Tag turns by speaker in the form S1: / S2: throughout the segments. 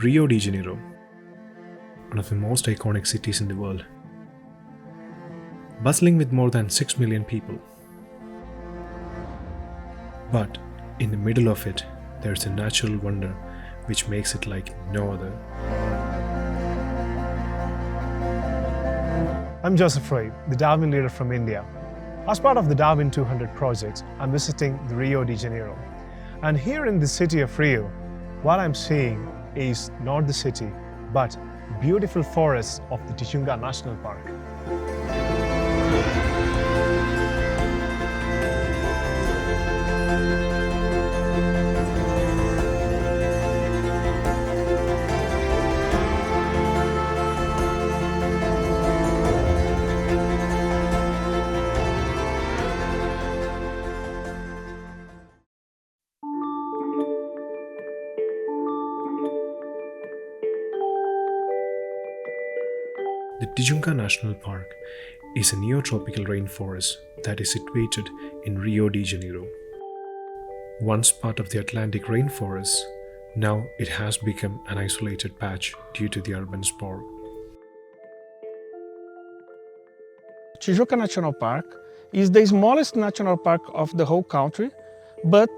S1: Rio de Janeiro, one of the most iconic cities in the world, bustling with more than 6 million people. But in the middle of it, there's a natural wonder which makes it like no other.
S2: I'm Joseph Roy, the Darwin Leader from India. As part of the Darwin 200 project, I'm visiting the Rio de Janeiro. And here in the city of Rio, what I'm seeing is not the city, but beautiful forests of the Tijuca National Park.
S1: The Tijuca National Park is a neotropical rainforest that is situated in Rio de Janeiro. Once part of the Atlantic rainforest, now it has become an isolated patch due to the urban sprawl.
S3: Tijuca National Park is the smallest national park of the whole country, but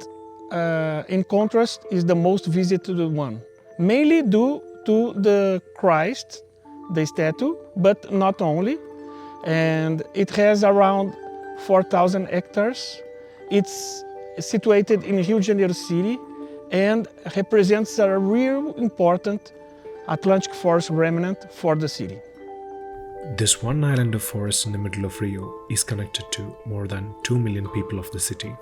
S3: in contrast is the most visited one, mainly due to the Christ, the statue, but not only. And it has around 4,000 hectares. It's situated in Rio de Janeiro city and represents a real important Atlantic forest remnant for the city.
S1: This one island of forest in the middle of Rio is connected to more than 2 million people of the city.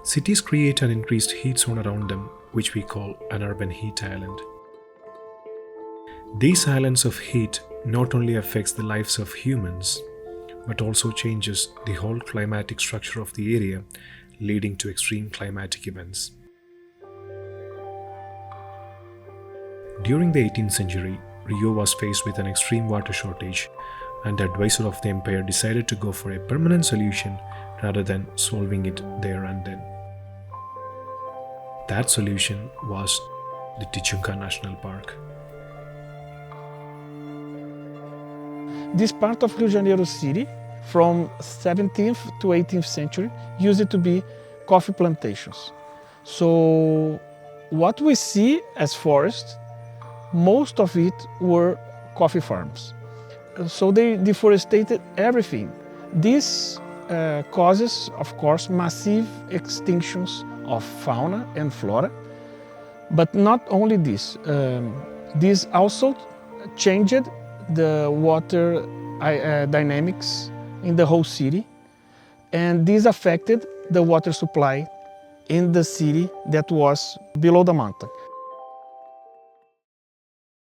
S1: Cities create an increased heat zone around them, which we call an urban heat island. These islands of heat not only affects the lives of humans, but also changes the whole climatic structure of the area, leading to extreme climatic events. During the 18th century, Rio was faced with an extreme water shortage, and the advisor of the empire decided to go for a permanent solution rather than solving it there and then. That solution was the Tijuca National Park.
S3: This part of Rio de Janeiro city, from 17th to 18th century, used to be coffee plantations. So what we see as forest, most of it were coffee farms. So they deforested everything. This causes, of course, massive extinctions of fauna and flora. But not only this, this also changed the water dynamics in the whole city, and this affected the water supply in the city that was below the mountain.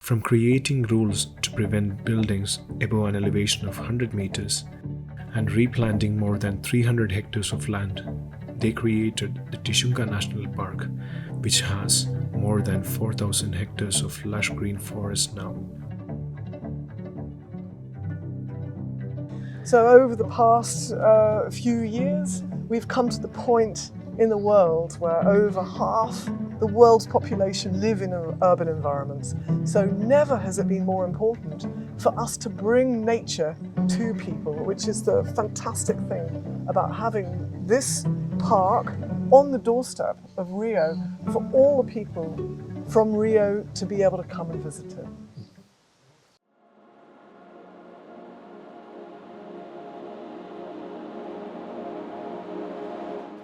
S1: From creating rules to prevent buildings above an elevation of 100 meters and replanting more than 300 hectares of land, they created the Tijuca National Park, which has more than 4,000 hectares of lush green forest now.
S4: So over the past few years, we've come to the point in the world where over half the world's population live in urban environments. So never has it been more important for us to bring nature to people, which is the fantastic thing about having this park on the doorstep of Rio for all the people from Rio to be able to come and visit it.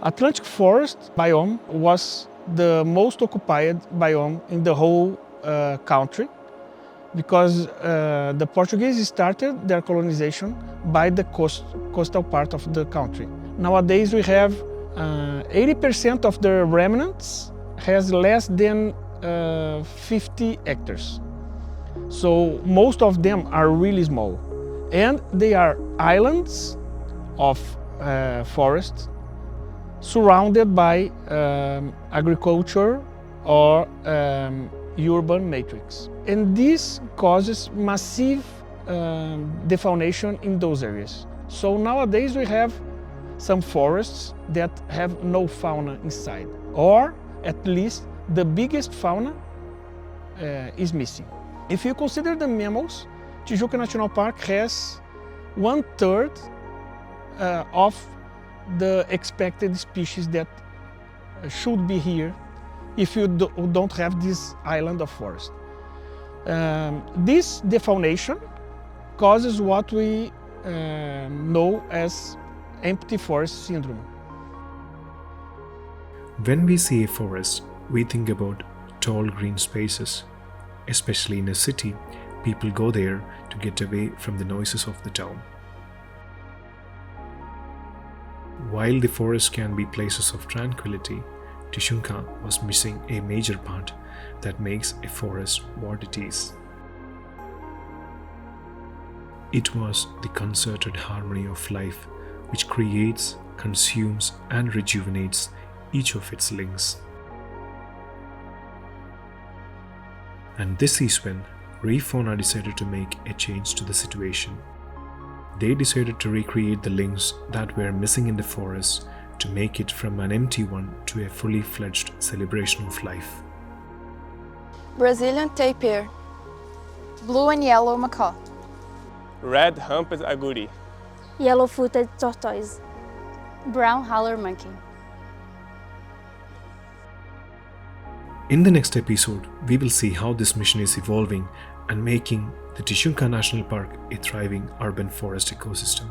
S3: Atlantic forest biome was the most occupied biome in the whole country because the Portuguese started their colonization by the coastal part of the country. Nowadays we have 80% of the remnants has less than 50 hectares. So most of them are really small, and they are islands of forest surrounded by agriculture or urban matrix. And this causes massive defaunation in those areas. So nowadays we have some forests that have no fauna inside, or at least the biggest fauna is missing. If you consider the mammals, Tijuca National Park has 1/3 of the expected species that should be here if you don't have this island of forest. This defaunation causes what we know as empty forest syndrome.
S1: When we see a forest, we think about tall green spaces. Especially in a city, people go there to get away from the noises of the town. While the forest can be places of tranquility, Tijuca was missing a major part that makes a forest what it is. It was the concerted harmony of life which creates, consumes, and rejuvenates each of its links. And this is when Refauna decided to make a change to the situation. They decided to recreate the links that were missing in the forest to make it from an empty one to a fully fledged celebration of life.
S5: Brazilian tapir, blue and yellow macaw,
S6: Red humped agouti,
S7: yellow-footed tortoise,
S5: brown howler monkey.
S1: In the next episode, we will see how this mission is evolving and making the Tijuca National Park a thriving urban forest ecosystem.